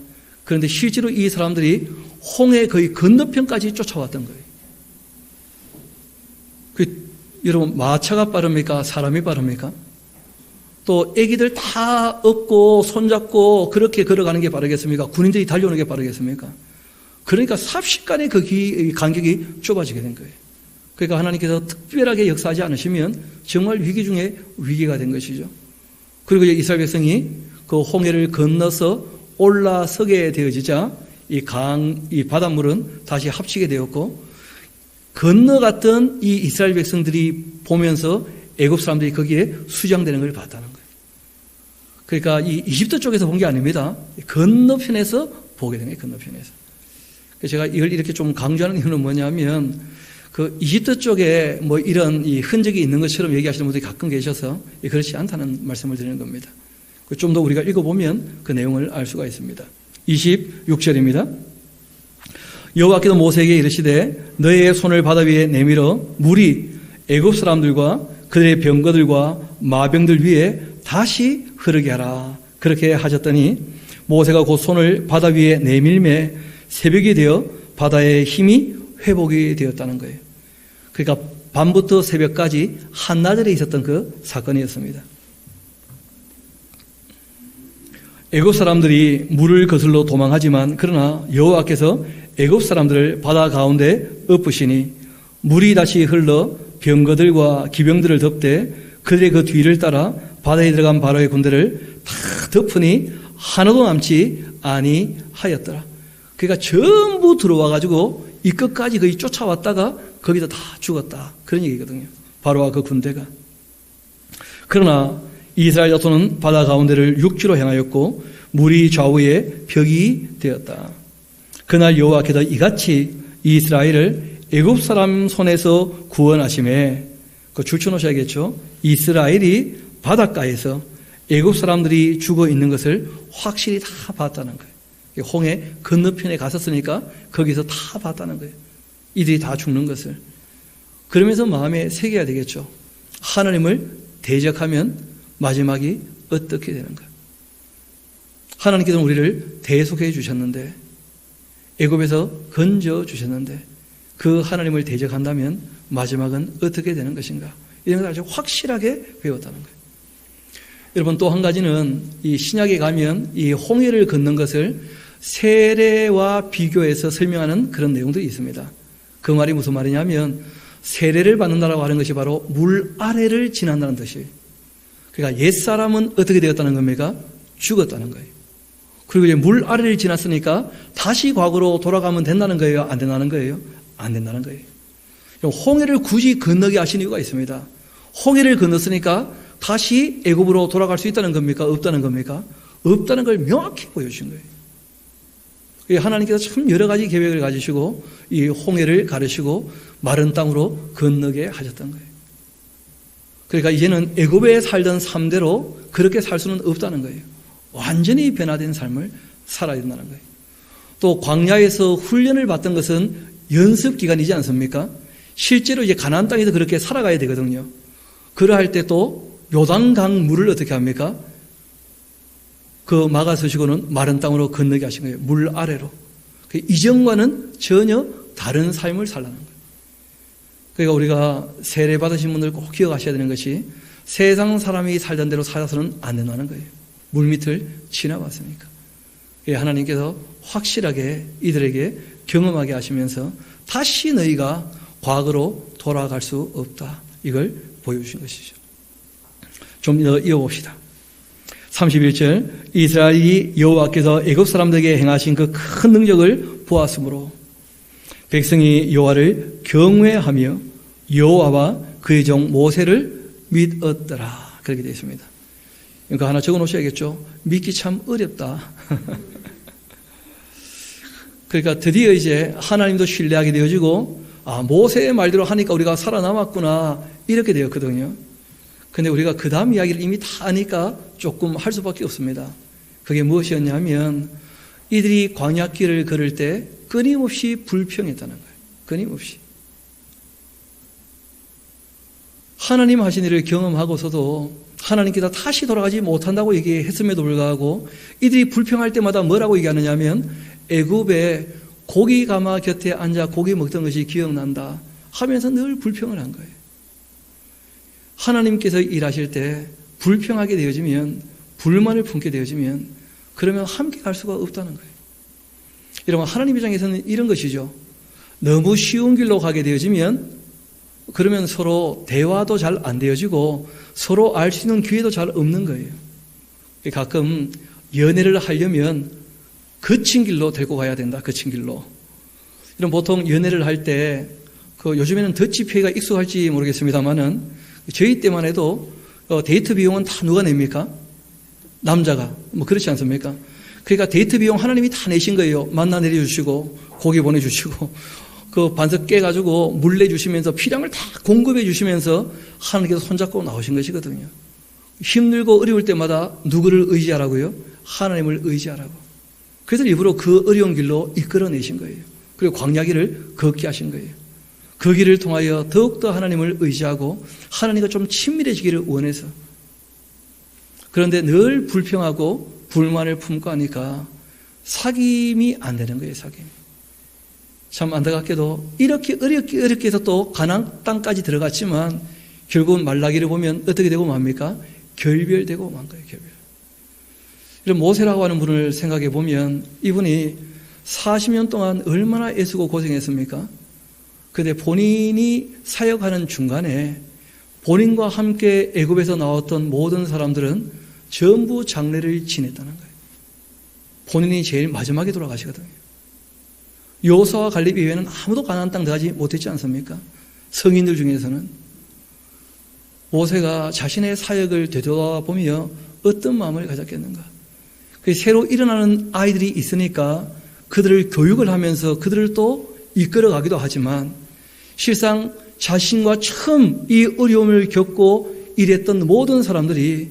그런데 실제로 이 사람들이 홍해 거의 건너편까지 쫓아왔던 거예요. 여러분 마차가 빠릅니까? 사람이 빠릅니까? 또 애기들 다 업고 손잡고 그렇게 걸어가는 게 빠르겠습니까? 군인들이 달려오는 게 빠르겠습니까? 그러니까 삽시간에 그 간격이 좁아지게 된 거예요. 그러니까 하나님께서 특별하게 역사하지 않으시면 정말 위기 중에 위기가 된 것이죠. 그리고 이스라엘 백성이 그 홍해를 건너서 올라서게 되어지자 이 바닷물은 다시 합치게 되었고 건너갔던 이 이스라엘 백성들이 보면서 애굽 사람들이 거기에 수장되는 걸 봤다는 거예요. 그러니까 이 이집트 쪽에서 본 게 아닙니다. 건너편에서 보게 된 거예요. 건너편에서. 제가 이걸 이렇게 좀 강조하는 이유는 뭐냐면 그 이집트 쪽에 뭐 이런 이 흔적이 있는 것처럼 얘기하시는 분들이 가끔 계셔서 그렇지 않다는 말씀을 드리는 겁니다. 좀 더 우리가 읽어보면 그 내용을 알 수가 있습니다. 26절입니다. 여호와께서 모세에게 이르시되 너의 손을 바다 위에 내밀어 물이 애굽 사람들과 그들의 병거들과 마병들 위에 다시 흐르게 하라. 그렇게 하셨더니 모세가 곧 손을 바다 위에 내밀매 새벽이 되어 바다의 힘이 회복이 되었다는 거예요. 그러니까 밤부터 새벽까지 한나절에 있었던 그 사건이었습니다. 애굽 사람들이 물을 거슬러 도망하지만 그러나 여호와께서 애굽 사람들을 바다 가운데 엎으시니 물이 다시 흘러 병거들과 기병들을 덮되 그들의 그 뒤를 따라 바다에 들어간 바로의 군대를 다 덮으니 하나도 남지 아니하였더라. 그러니까 전부 들어와 가지고 이 끝까지 거의 쫓아왔다가 거기서 다 죽었다. 그런 얘기거든요. 바로와 그 군대가. 그러나 이스라엘 자손은 바다 가운데를 육지로 행하였고 물이 좌우에 벽이 되었다. 그날 여호와께서 이같이 이스라엘을 애굽 사람 손에서 구원하심에 그 줄쳐놓으셔야겠죠. 이스라엘이 바닷가에서 애굽 사람들이 죽어 있는 것을 확실히 다 봤다는 거예요. 홍해 건너편에 갔었으니까 거기서 다 봤다는 거예요. 이들이 다 죽는 것을. 그러면서 마음에 새겨야 되겠죠. 하나님을 대적하면 마지막이 어떻게 되는가. 하나님께서는 우리를 대속해 주셨는데, 애굽에서 건져 주셨는데, 그 하나님을 대적한다면 마지막은 어떻게 되는 것인가? 이런 걸 아주 확실하게 배웠다는 거예요. 여러분, 또 한 가지는 이 신약에 가면 이 홍해를 걷는 것을 세례와 비교해서 설명하는 그런 내용들이 있습니다. 그 말이 무슨 말이냐면, 세례를 받는다라고 하는 것이 바로 물 아래를 지난다는 뜻이에요. 그러니까 옛사람은 어떻게 되었다는 겁니까? 죽었다는 거예요. 그리고 이제 물 아래를 지났으니까 다시 과거로 돌아가면 된다는 거예요? 안 된다는 거예요? 안 된다는 거예요. 홍해를 굳이 건너게 하신 이유가 있습니다. 홍해를 건넜으니까 다시 애굽으로 돌아갈 수 있다는 겁니까? 없다는 겁니까? 없다는 걸 명확히 보여주신 거예요. 하나님께서 참 여러 가지 계획을 가지시고 이 홍해를 가르시고 마른 땅으로 건너게 하셨던 거예요. 그러니까 이제는 애굽에 살던 삶대로 그렇게 살 수는 없다는 거예요. 완전히 변화된 삶을 살아야 된다는 거예요. 또 광야에서 훈련을 받던 것은 연습 기간이지 않습니까? 실제로 이제 가나안 땅에서 그렇게 살아가야 되거든요. 그러할 때 또 요단강 물을 어떻게 합니까? 그 막아서시고는 마른 땅으로 건너게 하신 거예요. 물 아래로. 이전과는 전혀 다른 삶을 살라는 거예요. 그러니까 우리가 세례 받으신 분들 꼭 기억하셔야 되는 것이 세상 사람이 살던 대로 살아서는 안 된다는 거예요. 물밑을 지나왔으니까. 하나님께서 확실하게 이들에게 경험하게 하시면서 다시 너희가 과거로 돌아갈 수 없다. 이걸 보여주신 것이죠. 좀 더 이어봅시다. 31절, 이스라엘이 여호와께서 애굽 사람들에게 행하신 그 큰 능력을 보았으므로 백성이 여호와를 경외하며 여호와와 그의 종 모세를 믿었더라. 그렇게 되어 있습니다. 그러니까 하나 적어 놓으셔야겠죠. 믿기 참 어렵다. 그러니까 드디어 이제 하나님도 신뢰하게 되어지고, 모세의 말대로 하니까 우리가 살아남았구나, 이렇게 되었거든요. 근데 우리가 그 다음 이야기를 이미 다 아니까 조금 할 수밖에 없습니다. 그게 무엇이었냐면, 이들이 광야길을 걸을 때 끊임없이 불평했다는 거예요. 끊임없이. 하나님 하신 일을 경험하고서도 하나님께서 다시 돌아가지 못한다고 얘기했음에도 불구하고 이들이 불평할 때마다 뭐라고 얘기하느냐 하면, 애굽에 고기 가마 곁에 앉아 고기 먹던 것이 기억난다 하면서 늘 불평을 한 거예요. 하나님께서 일하실 때 불평하게 되어지면, 불만을 품게 되어지면 그러면 함께 갈 수가 없다는 거예요. 여러분, 하나님 입장에서는 이런 것이죠. 너무 쉬운 길로 가게 되어지면 그러면 서로 대화도 잘 안 되어지고 서로 알 수 있는 기회도 잘 없는 거예요. 가끔 연애를 하려면 거친 길로 데리고 가야 된다. 거친 길로. 이런 보통 연애를 할 때 요즘에는 더치페이가 익숙할지 모르겠습니다만은 저희 때만 해도 데이트 비용은 다 누가 냅니까? 남자가. 뭐 그렇지 않습니까? 그러니까 데이트 비용 하나님이 다 내신 거예요. 만나 내려주시고 고기 보내주시고 그 반석 깨가지고 물 내주시면서 필요한 걸 다 공급해 주시면서 하나님께서 손잡고 나오신 것이거든요. 힘들고 어려울 때마다 누구를 의지하라고요? 하나님을 의지하라고. 그래서 일부러 그 어려운 길로 이끌어내신 거예요. 그리고 광야길을 걷게 하신 거예요. 그 길을 통하여 더욱더 하나님을 의지하고 하나님과 좀 친밀해지기를 원해서. 그런데 늘 불평하고 불만을 품고 하니까 사귐이 안 되는 거예요. 사귐이. 참 안타깝게도 이렇게 어렵게 해서 또 가나안 땅까지 들어갔지만 결국은 말라기를 보면 어떻게 되고 맙니까? 결별되고 만 거예요. 결별. 이런 모세라고 하는 분을 생각해 보면 이분이 40년 동안 얼마나 애쓰고 고생했습니까? 그런데 본인이 사역하는 중간에 본인과 함께 애굽에서 나왔던 모든 사람들은 전부 장례를 지냈다는 거예요. 본인이 제일 마지막에 돌아가시거든요. 여호수아와 갈렙 이외에는 아무도 가나안 땅 들어가지 못했지 않습니까? 성인들 중에서는. 모세가 자신의 사역을 되돌아보며 어떤 마음을 가졌겠는가? 새로 일어나는 아이들이 있으니까 그들을 교육을 하면서 그들을 또 이끌어가기도 하지만 실상 자신과 처음 이 어려움을 겪고 일했던 모든 사람들이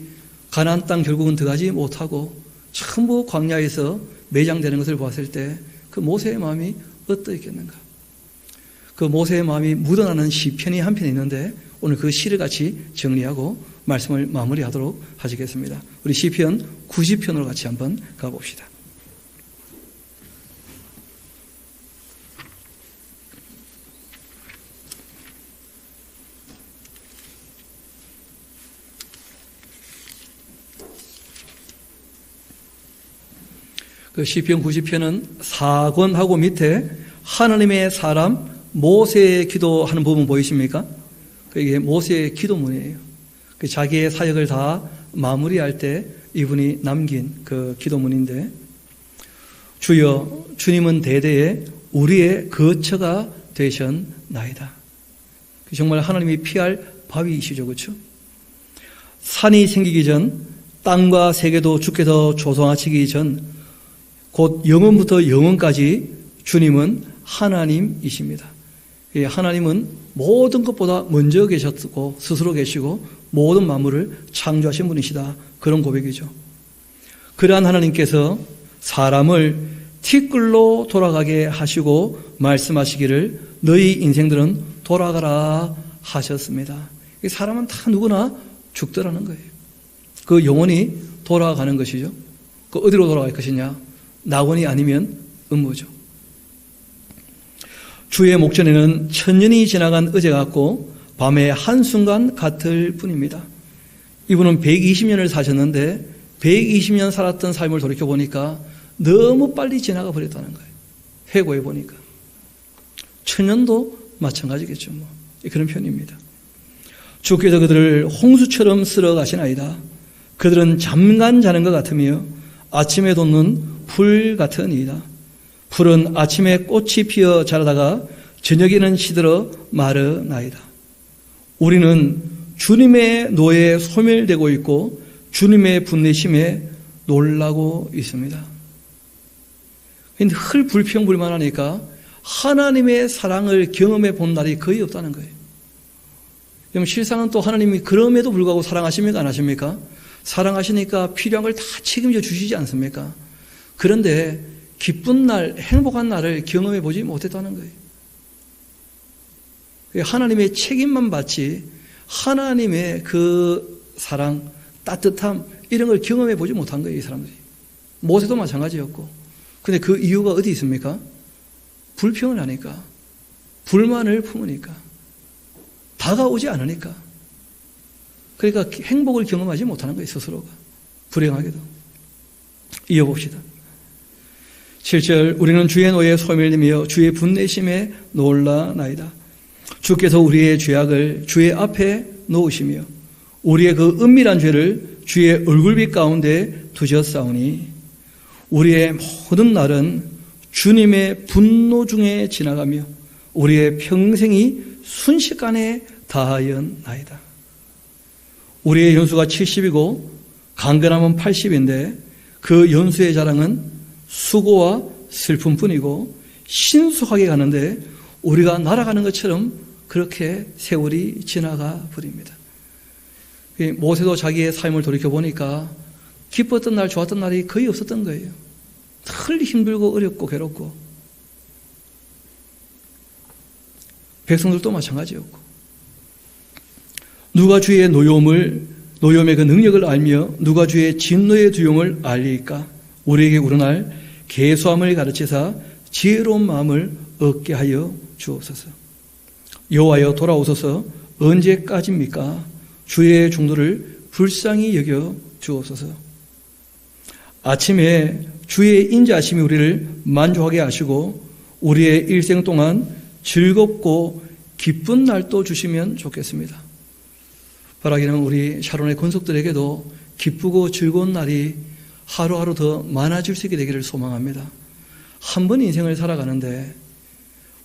가나안 땅 결국은 들어가지 못하고 전부 광야에서 매장되는 것을 봤을 때 그 모세의 마음이 어떠했겠는가? 그 모세의 마음이 묻어나는 시편이 한 편 있는데 오늘 그 시를 같이 정리하고 말씀을 마무리하도록 하시겠습니다. 우리 시편 90편으로 같이 한번 가봅시다. 그 시편 90편은 4권하고 밑에 하나님의 사람 모세의 기도하는 부분 보이십니까? 이게 모세의 기도문이에요. 자기의 사역을 다 마무리할 때 이분이 남긴 그 기도문인데, 주여 주님은 대대에 우리의 거처가 되셨나이다. 정말 하나님이 피할 바위이시죠, 그렇죠? 산이 생기기 전, 땅과 세계도 주께서 조성하시기 전, 곧 영원부터 영원까지 주님은 하나님이십니다. 하나님은 모든 것보다 먼저 계셨고 스스로 계시고 모든 만물을 창조하신 분이시다. 그런 고백이죠. 그러한 하나님께서 사람을 티끌로 돌아가게 하시고 말씀하시기를 너희 인생들은 돌아가라 하셨습니다. 사람은 다 누구나 죽더라는 거예요. 그 영혼이 돌아가는 것이죠. 그 어디로 돌아갈 것이냐? 낙원이 아니면 음모죠. 주의 목전에는 천년이 지나간 어제 같고 밤의 한순간 같을 뿐입니다. 이분은 120년을 사셨는데 120년 살았던 삶을 돌이켜보니까 너무 빨리 지나가 버렸다는 거예요. 회고해보니까. 천년도 마찬가지겠죠. 그런 편입니다. 주께서 그들을 홍수처럼 쓸어 가시나이다. 그들은 잠깐 자는 것 같으며 아침에 돋는 풀 같으니이다. 풀은 아침에 꽃이 피어 자라다가 저녁에는 시들어 마르나이다. 우리는 주님의 노에 소멸되고 있고 주님의 분내심에 놀라고 있습니다. 근데 늘 불평불만하니까 하나님의 사랑을 경험해 본 날이 거의 없다는 거예요. 그럼 실상은 또 하나님이 그럼에도 불구하고 사랑하십니까? 안 하십니까? 사랑하시니까 필요한 걸 다 책임져 주시지 않습니까? 그런데 기쁜 날, 행복한 날을 경험해 보지 못했다는 거예요. 하나님의 책임만 받지 하나님의 그 사랑, 따뜻함 이런 걸 경험해 보지 못한 거예요. 이 사람들이. 모세도 마찬가지였고. 근데 그 이유가 어디 있습니까? 불평을 하니까, 불만을 품으니까, 다가오지 않으니까. 그러니까 행복을 경험하지 못하는 거예요. 스스로가. 불행하게도. 이어봅시다. 7절 우리는 주의 노에 소멸되며 주의 분내심에 놀라나이다. 주께서 우리의 죄악을 주의 앞에 놓으시며 우리의 그 은밀한 죄를 주의 얼굴빛 가운데 두셨사오니 우리의 모든 날은 주님의 분노 중에 지나가며 우리의 평생이 순식간에 다하였나이다. 우리의 연수가 70이고 강건함은 80인데 그 연수의 자랑은 수고와 슬픔뿐이고 신속하게 가는데 우리가 날아가는 것처럼 그렇게 세월이 지나가 버립니다. 모세도 자기의 삶을 돌이켜보니까 기뻤던 날, 좋았던 날이 거의 없었던 거예요. 늘 힘들고 어렵고 괴롭고. 백성들도 마찬가지였고. 누가 주의 노염의 그 능력을 알며 누가 주의 진노의 두용을 알리까? 우리에게 우러날 계수함을 가르치사 지혜로운 마음을 얻게 하여 주옵소서. 여호와여 돌아오소서. 언제까지입니까? 주의 중도를 불쌍히 여겨 주옵소서. 아침에 주의 인자하심이 우리를 만족하게 하시고 우리의 일생 동안 즐겁고 기쁜 날도 주시면 좋겠습니다. 바라기는 우리 샤론의 권속들에게도 기쁘고 즐거운 날이 하루하루 더 많아질 수 있게 되기를 소망합니다. 한 번 인생을 살아가는데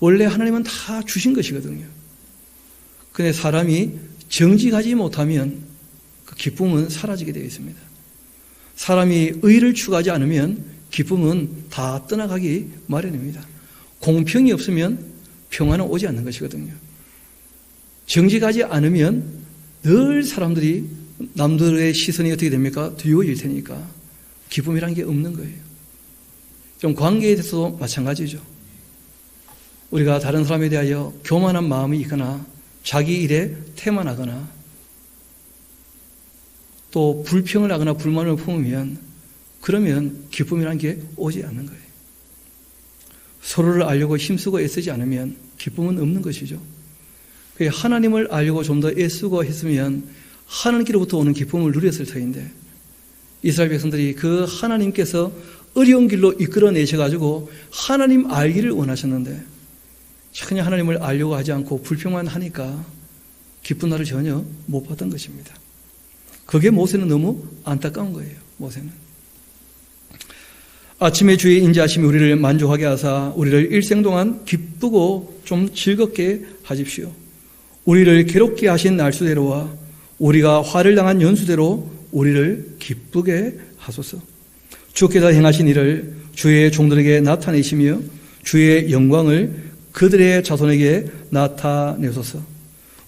원래 하나님은 다 주신 것이거든요. 근데 사람이 정직하지 못하면 그 기쁨은 사라지게 되어 있습니다. 사람이 의를 추구하지 않으면 기쁨은 다 떠나가기 마련입니다. 공평이 없으면 평화는 오지 않는 것이거든요. 정직하지 않으면 늘 사람들이 남들의 시선이 어떻게 됩니까? 두려워질 테니까 기쁨이란 게 없는 거예요. 좀 관계에 대해서도 마찬가지죠. 우리가 다른 사람에 대하여 교만한 마음이 있거나 자기 일에 태만하거나 또 불평을 하거나 불만을 품으면 그러면 기쁨이라는 게 오지 않는 거예요. 서로를 알려고 힘쓰고 애쓰지 않으면 기쁨은 없는 것이죠. 하나님을 알려고 좀 더 애쓰고 했으면 하나님께로부터 오는 기쁨을 누렸을 터인데 이스라엘 백성들이 그 하나님께서 어려운 길로 이끌어내셔가지고 하나님 알기를 원하셨는데 전혀 하나님을 알려고 하지 않고 불평만 하니까 기쁜 날을 전혀 못 봤던 것입니다. 그게 모세는 너무 안타까운 거예요. 모세는. 아침에 주의 인자하심이 우리를 만족하게 하사 우리를 일생 동안 기쁘고 좀 즐겁게 하십시오. 우리를 괴롭게 하신 날수대로와 우리가 화를 당한 연수대로 우리를 기쁘게 하소서. 주께서 행하신 일을 주의 종들에게 나타내시며 주의 영광을 그들의 자손에게 나타내소서.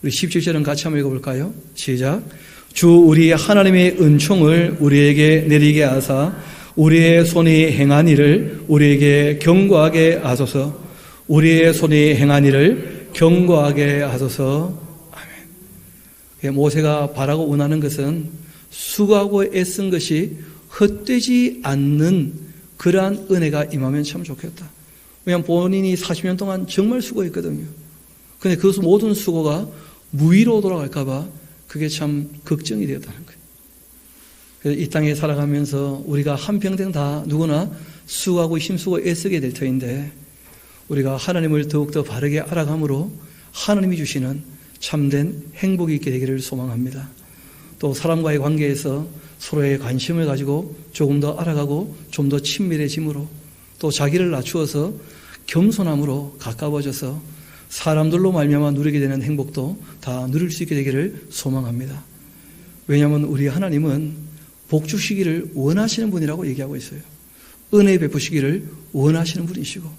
우리 17절은 같이 한번 읽어볼까요? 시작. 주 우리 하나님의 은총을 우리에게 내리게 하사 우리의 손이 행한 일을 우리에게 경고하게 하소서. 우리의 손이 행한 일을 경고하게 하소서. 아멘. 모세가 바라고 원하는 것은 수고하고 애쓴 것이 헛되지 않는 그러한 은혜가 임하면 참 좋겠다. 왜냐하면 본인이 40년 동안 정말 수고했거든요. 그런데 그 모든 수고가 무의로 돌아갈까 봐 그게 참 걱정이 되었다는 거예요. 그래서 이 땅에 살아가면서 우리가 한평생 다 누구나 수고하고 힘쓰고 애쓰게 될 터인데 우리가 하나님을 더욱더 바르게 알아감으로 하나님이 주시는 참된 행복이 있게 되기를 소망합니다. 또 사람과의 관계에서 서로의 관심을 가지고 조금 더 알아가고 좀 더 친밀해짐으로 또 자기를 낮추어서 겸손함으로 가까워져서 사람들로 말미암아 누리게 되는 행복도 다 누릴 수 있게 되기를 소망합니다. 왜냐하면 우리 하나님은 복 주시기를 원하시는 분이라고 얘기하고 있어요. 은혜 베푸시기를 원하시는 분이시고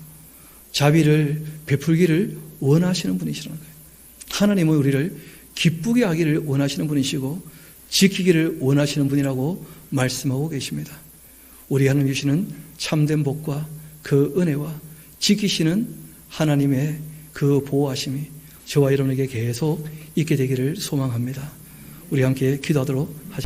자비를 베풀기를 원하시는 분이시라는 거예요. 하나님은 우리를 기쁘게 하기를 원하시는 분이시고 지키기를 원하시는 분이라고 말씀하고 계십니다. 우리 하나님 주시는 참된 복과 그 은혜와 지키시는 하나님의 그 보호하심이 저와 여러분에게 계속 있게 되기를 소망합니다. 우리 함께 기도하도록 하겠습니다.